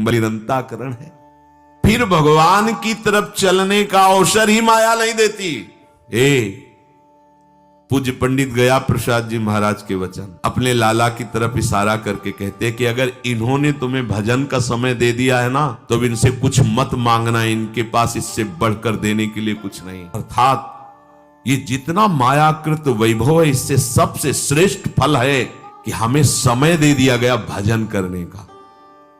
निरंताकरण है। फिर भगवान की तरफ चलने का अवसर ही माया नहीं देती। पूज्य पंडित गया प्रसाद जी महाराज के वचन अपने लाला की तरफ इशारा करके कहते कि अगर इन्होंने तुम्हें भजन का समय दे दिया है ना, तो इनसे कुछ मत मांगना, इनके पास इससे बढ़कर देने के लिए कुछ नहीं। अर्थात ये जितना मायाकृत वैभव है, इससे सबसे श्रेष्ठ फल है कि हमें समय दे दिया गया भजन करने का।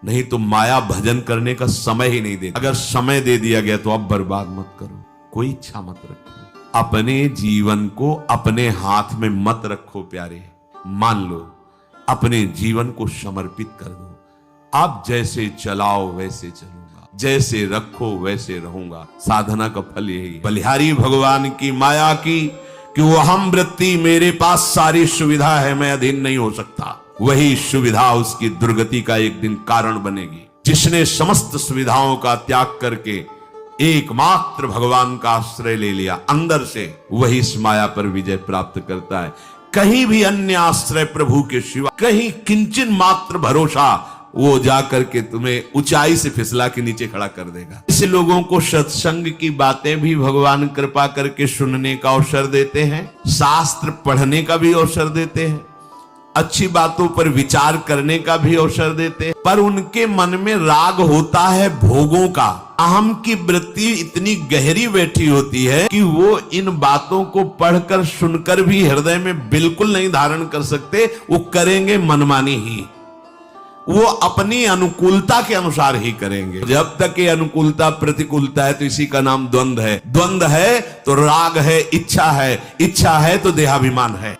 नहीं तो माया भजन करने का समय ही नहीं देती। अगर समय दे दिया गया तो अब बर्बाद मत करो, कोई इच्छा मत रखो, अपने जीवन को अपने हाथ में मत रखो प्यारे। मान लो अपने जीवन को समर्पित कर दो। आप जैसे चलाओ वैसे चलूंगा, जैसे रखो वैसे रहूंगा। साधना का फल यही है। बलिहारी भगवान की माया की कि वो हम वृत्ति, मेरे पास सारी सुविधा है, मैं अधीन नहीं हो सकता, वही सुविधा उसकी दुर्गति का एक दिन कारण बनेगी। जिसने समस्त सुविधाओं का त्याग करके एकमात्र भगवान का आश्रय ले लिया अंदर से, वही इस माया पर विजय प्राप्त करता है। कहीं भी अन्य आश्रय प्रभु के सिवा, कहीं किंचन मात्र भरोसा, वो जाकर के तुम्हें ऊंचाई से फिसला के नीचे खड़ा कर देगा। इस लोगों को सत्संग की बातें भी भगवान कृपा करके सुनने का अवसर देते हैं, शास्त्र पढ़ने का भी अवसर देते हैं, अच्छी बातों पर विचार करने का भी अवसर देते हैं। पर उनके मन में राग होता है भोगों का। अहम की वृत्ति इतनी गहरी बैठी होती है कि वो इन बातों को पढ़कर सुनकर भी हृदय में बिल्कुल नहीं धारण कर सकते। वो करेंगे मनमानी ही, वो अपनी अनुकूलता के अनुसार ही करेंगे। जब तक ये अनुकूलता प्रतिकूलता है तो इसी का नाम द्वंद्व है। द्वंद्व है तो राग है, इच्छा है, इच्छा है तो देहाभिमान है।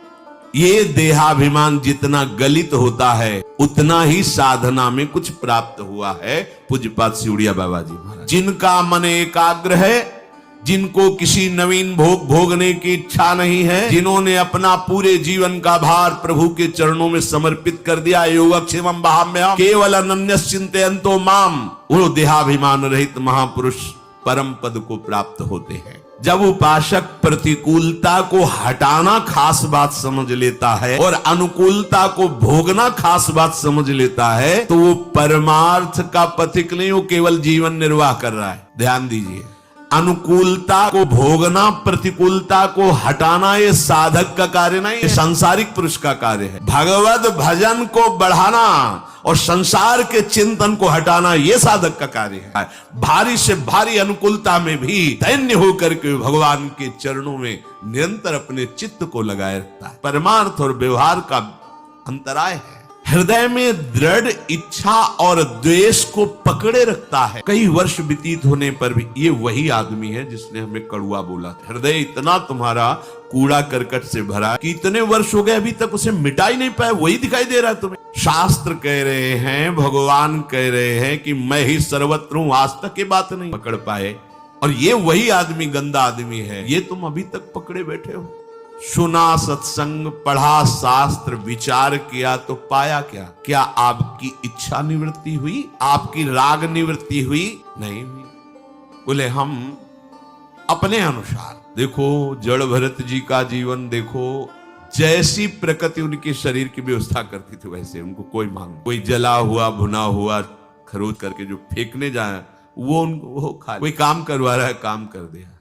ये देहाभिमान जितना गलित होता है उतना ही साधना में कुछ प्राप्त हुआ है। पूज्यपाद सिउड़िया बाबा जी महाराज, जिनका मन एकाग्र है, जिनको किसी नवीन भोग भोगने की इच्छा नहीं है, जिन्होंने अपना पूरे जीवन का भार प्रभु के चरणों में समर्पित कर दिया, योगक्षेमं वहाम्यहम् केवल अनन्यस्य चिन्तयन्तो माम, वो देहाभिमान रहित महापुरुष परम पद को प्राप्त होते हैं। जब उपासक प्रतिकूलता को हटाना खास बात समझ लेता है और अनुकूलता को भोगना खास बात समझ लेता है, तो वो परमार्थ का पथिक नहीं, वो केवल जीवन निर्वाह कर रहा है। ध्यान दीजिए, अनुकूलता को भोगना, प्रतिकूलता को हटाना, ये साधक का कार्य नहीं, ये सांसारिक पुरुष का कार्य है। भगवत भजन को बढ़ाना और संसार के चिंतन को हटाना, ये साधक का कार्य है। भारी से भारी अनुकूलता में भी दैन्य होकर के भगवान के चरणों में निरंतर अपने चित्त को लगाए रखता है। परमार्थ और व्यवहार का अंतराय है। हृदय में दृढ़ इच्छा और द्वेष को पकड़े रखता है। कई वर्ष व्यतीत होने पर भी ये वही आदमी है जिसने हमें कड़ुआ बोला था। हृदय इतना तुम्हारा कूड़ा करकट से भरा कि इतने वर्ष हो गए अभी तक उसे मिटा ही नहीं पाए, वही दिखाई दे रहा है तुम्हें। शास्त्र कह रहे हैं, भगवान कह रहे हैं कि मैं ही सर्वत्र हूं, आज तक ये बात नहीं पकड़ पाए। और ये वही आदमी गंदा आदमी है, ये तुम अभी तक पकड़े बैठे हो। सुना सत्संग, पढ़ा शास्त्र, विचार किया तो पाया क्या? क्या आपकी इच्छा निवृत्ति हुई? आपकी राग निवृत्ति हुई? नहीं हुई। बोले हम अपने अनुसार देखो, जड़ भरत जी का जीवन देखो, जैसी प्रकृति उनके शरीर की व्यवस्था करती थी वैसे उनको कोई मांग, कोई जला हुआ भुना हुआ खरोच करके जो फेंकने जाए वो उनको वो खा, कोई काम करवा रहा है काम कर दिया।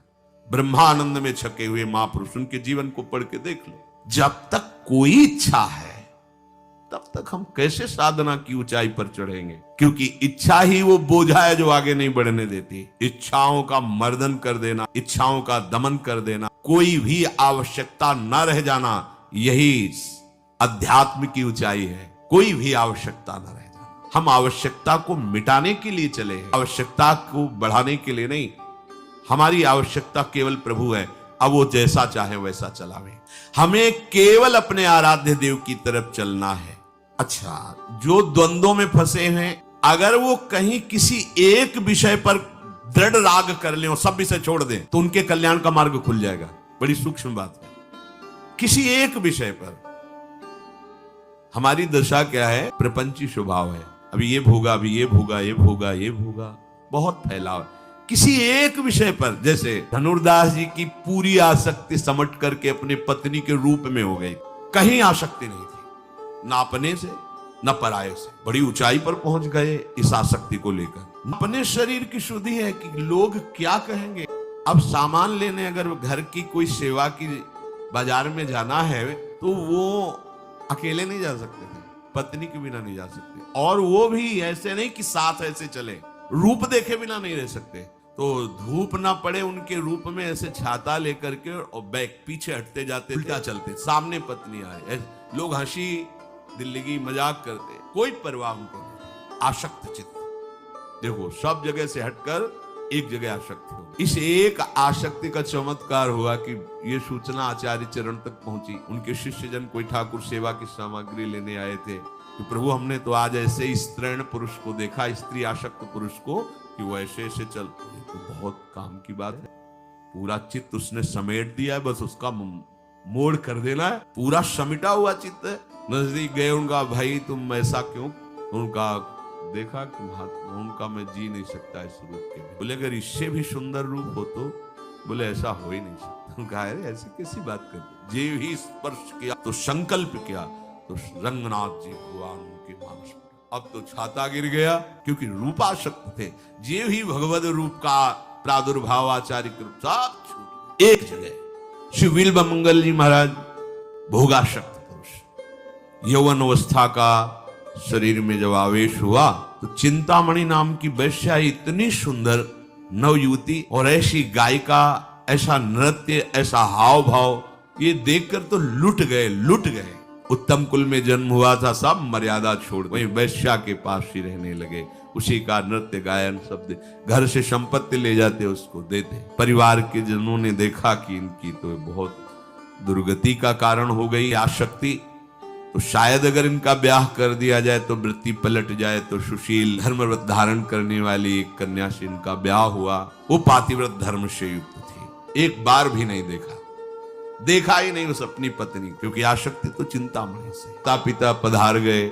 ब्रह्मानंद में छके हुए महापुरुष, उनके जीवन को पढ़ के देख लो। जब तक कोई इच्छा है तब तक हम कैसे साधना की ऊंचाई पर चढ़ेंगे? क्योंकि इच्छा ही वो बोझा है जो आगे नहीं बढ़ने देती। इच्छाओं का मर्दन कर देना, इच्छाओं का दमन कर देना, कोई भी आवश्यकता न रह जाना, यही अध्यात्म की ऊंचाई है। कोई भी आवश्यकता न रह जाना। हम आवश्यकता को मिटाने के लिए चले हैं, आवश्यकता को बढ़ाने के लिए नहीं। हमारी आवश्यकता केवल प्रभु है, अब वो जैसा चाहे वैसा चलावे। हमें केवल अपने आराध्य देव की तरफ चलना है। अच्छा, जो द्वंद्वों में फंसे हैं, अगर वो कहीं किसी एक विषय पर दृढ़ राग कर ले और सब विषय छोड़ दें तो उनके कल्याण का मार्ग खुल जाएगा। बड़ी सूक्ष्म बात है। किसी एक विषय पर हमारी दशा क्या है? प्रपंची स्वभाव है। अभी ये भोगा, अभी ये भोगा, ये भोगा, ये भोगा, बहुत फैलाव। किसी एक विषय पर, जैसे धनुर्दास जी की पूरी आसक्ति समट करके अपने पत्नी के रूप में हो गई। कहीं आसक्ति नहीं थी, ना अपने से न पराये से। बड़ी ऊंचाई पर पहुंच गए इस आसक्ति को लेकर। अपने शरीर की शुद्धि है कि लोग क्या कहेंगे। अब सामान लेने अगर घर की कोई सेवा की बाजार में जाना है तो वो अकेले नहीं जा सकते थे, पत्नी के बिना नहीं जा सकते, और वो भी ऐसे नहीं कि साथ ऐसे चले, रूप देखे बिना नहीं रह सकते। तो धूप ना पड़े उनके रूप में ऐसे छाता लेकर के और बैक पीछे हटते जाते, उल्टा चलते, सामने पत्नी आए, लोग हंसी दिल्ली मजाक करते, कोई परवाह उनको नहीं। आसक्त चित्त, देखो सब जगह से हटकर एक जगह आसक्ति हो। इस एक आसक्ति का चमत्कार हुआ कि ये सूचना आचार्य चरण तक पहुंची। उनके शिष्यजन कोई ठाकुर सेवा की सामग्री लेने आए थे कि प्रभु हमने तो आज ऐसे स्त्रीण पुरुष को देखा, स्त्री आसक्त पुरुष को, कि वो ऐसे ऐसे चल, ये तो बहुत काम की बात है। पूरा चित्त उसने समेट दिया है, बस उसका मोड़ कर देना है। पूरा समिटा हुआ चित्त है। नजदीक गए, उनका भाई तुम ऐसा क्यों? उनका देखा कि उनका मैं जी नहीं सकता इस रूप के। बोले अगर इससे भी सुंदर रूप हो तो? बोले ऐसा हो ही नहीं सकता। उनका अरे ऐसी कैसी बात करते? जे ही स्पर्श किया तो संकल्प किया तो रंगनाथ जी भगवान उनके मानस में। अब तो छाता गिर गया, क्योंकि रूपाशक्त थे। जे ही भगवद रूप का प्रादुर्भाव आचार्य कृपा एक जगह। श्री बिल्व मंगल जी महाराज भोगाशक्त पुरुष, यौवन अवस्था का शरीर में जब आवेश हुआ तो चिंतामणि नाम की वैश्या, इतनी सुंदर नवयुवती और ऐसी गायिका, ऐसा नृत्य, ऐसा हाव भाव, ये देखकर तो लुट गए। उत्तम कुल में जन्म हुआ था, सब मर्यादा छोड़ वहीं वैश्या के पास ही रहने लगे। उसी का नृत्य गायन शब्द, घर से संपत्ति ले जाते उसको देते। परिवार के जनों ने देखा कि इनकी तो बहुत दुर्गति का कारण हो गई आसक्ति, तो शायद अगर इनका ब्याह कर दिया जाए तो वृत्ति पलट जाए। तो सुशील धर्मव्रत धारण करने वाली एक कन्या से इनका ब्याह हुआ। वो पातिव्रत धर्म से युक्त थी। एक बार भी नहीं देखा ही नहीं उस अपनी पत्नी, क्योंकि आसक्ति तो चिंतामणि से। पिता पिता पधार गए,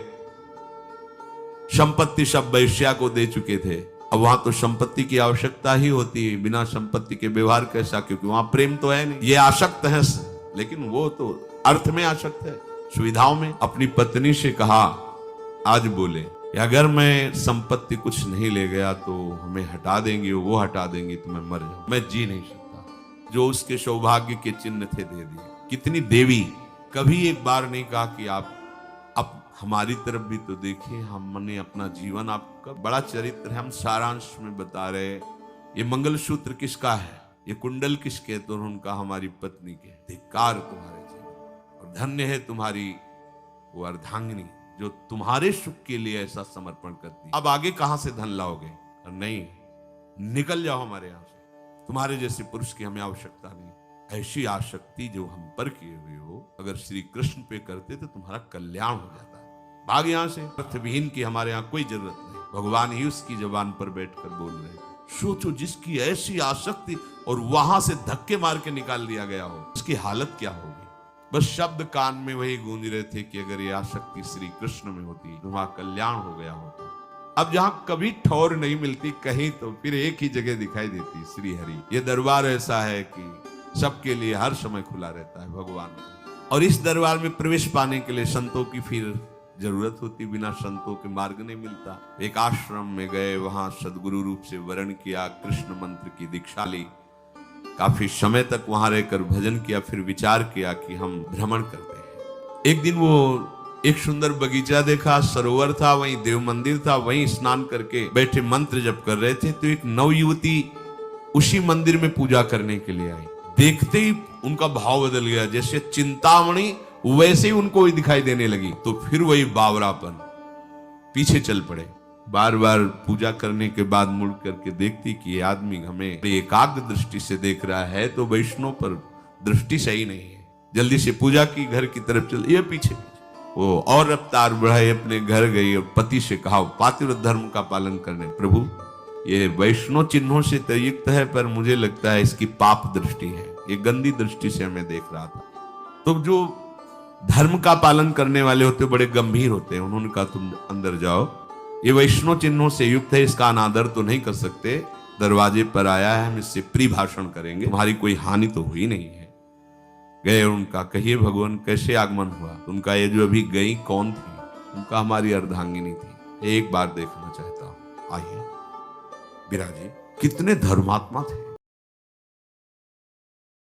संपत्ति सब वैश्या को दे चुके थे। अब वहां तो संपत्ति की आवश्यकता ही होती है, बिना संपत्ति के व्यवहार कैसा? क्योंकि वहां प्रेम तो है नहीं। ये आसक्त है, लेकिन वो तो अर्थ में आसक्त है, सुविधाओं में। अपनी पत्नी से कहा, आज बोले अगर मैं संपत्ति कुछ नहीं ले गया तो हमें हटा देंगी, वो हटा देंगी तो मैं मर जाऊं, मैं जी नहीं सकता। जो उसके सौभाग्य के चिन्ह थे दे दिए। कितनी देवी, कभी एक बार नहीं कहा कि आप अब हमारी तरफ भी तो देखिए, हमने अपना जीवन, आपका बड़ा चरित्र है, हम सारांश में बता रहे। ये मंगलसूत्र किसका है, ये कुंडल किसके? तो उनका हमारी पत्नी के। धिक्कार तुम्हारे जीवन, और धन्य है तुम्हारी वो अर्धांगिनी जो तुम्हारे सुख के लिए ऐसा समर्पण करती। अब आगे कहां से धन लाओगे? नहीं, निकल जाओ हमारे यहां से, तुम्हारे जैसे पुरुष की हमें आवश्यकता नहीं। ऐसी आसक्ति जो हम पर किए हुए हो, अगर श्री कृष्ण पे करते तो तुम्हारा कल्याण हो जाता है। भाग यहां से, अर्थविहीन की हमारे यहां कोई जरूरत नहीं। भगवान ही उसकी जबान पर बैठकर बोल रहे हैं। सोचो, जिसकी ऐसी आसक्ति और वहां से धक्के मार के निकाल दिया गया हो, उसकी हालत क्या होगी? बस शब्द कान में वही गूंज रहे थे कि अगर ये आसक्ति श्री कृष्ण में होती तो वहां कल्याण हो गया होता। अब जहां कभी ठौर नहीं मिलती कहीं, तो फिर एक ही जगह दिखाई देती, श्री हरि। ये दरबार ऐसा है कि सबके लिए हर समय खुला रहता है भगवान का। और इस दरबार में प्रवेश पाने के लिए संतों की फिर जरूरत होती, बिना संतों के मार्ग नहीं मिलता। एक आश्रम में गए, वहां सदगुरु रूप से वरण किया, कृष्ण मंत्र की दीक्षा ली, काफी समय तक वहां रहकर भजन किया, फिर विचार किया कि हम भ्रमण करते हैं। एक दिन वो एक सुंदर बगीचा देखा, सरोवर था, वहीं देव मंदिर था, वहीं स्नान करके बैठे मंत्र जप कर रहे थे। तो एक नवयुवती उसी मंदिर में पूजा करने के लिए आई। देखते ही उनका भाव बदल गया, जैसे चिंतामणि वैसे ही उनको दिखाई देने लगी। तो फिर वही बावरापन, पीछे चल पड़े। बार बार पूजा करने के बाद मुड़ करके देखती कि ये आदमी हमें एकाग्र दृष्टि से देख रहा है, तो वैष्णव पर दृष्टि सही नहीं है। जल्दी से पूजा की, घर की तरफ चल। ये पीछे वो और रफ्तार बढ़ाई, अपने घर गई और पति से कहा, पातिव्रत धर्म का पालन करने। प्रभु, ये वैष्णव चिन्हों से तो युक्त है, पर मुझे लगता है इसकी पाप दृष्टि है, ये गंदी दृष्टि से हमें देख रहा था। तो जो धर्म का पालन करने वाले होते बड़े गंभीर होते हैं। उन्होंने कहा, तुम अंदर जाओ, ये वैष्णव चिन्हों से युक्त है, इसका अनादर तो नहीं कर सकते। दरवाजे पर आया है, हम इससे प्री भाषण करेंगे, तुम्हारी कोई हानि तो हुई नहीं है। गए, उनका कहिए भगवान कैसे आगमन हुआ? उनका ये जो अभी गई कौन थी? उनका हमारी अर्धांगिनी थी। एक बार देखना चाहता हूं, आइए। विराजी कितने धर्मात्मा थे।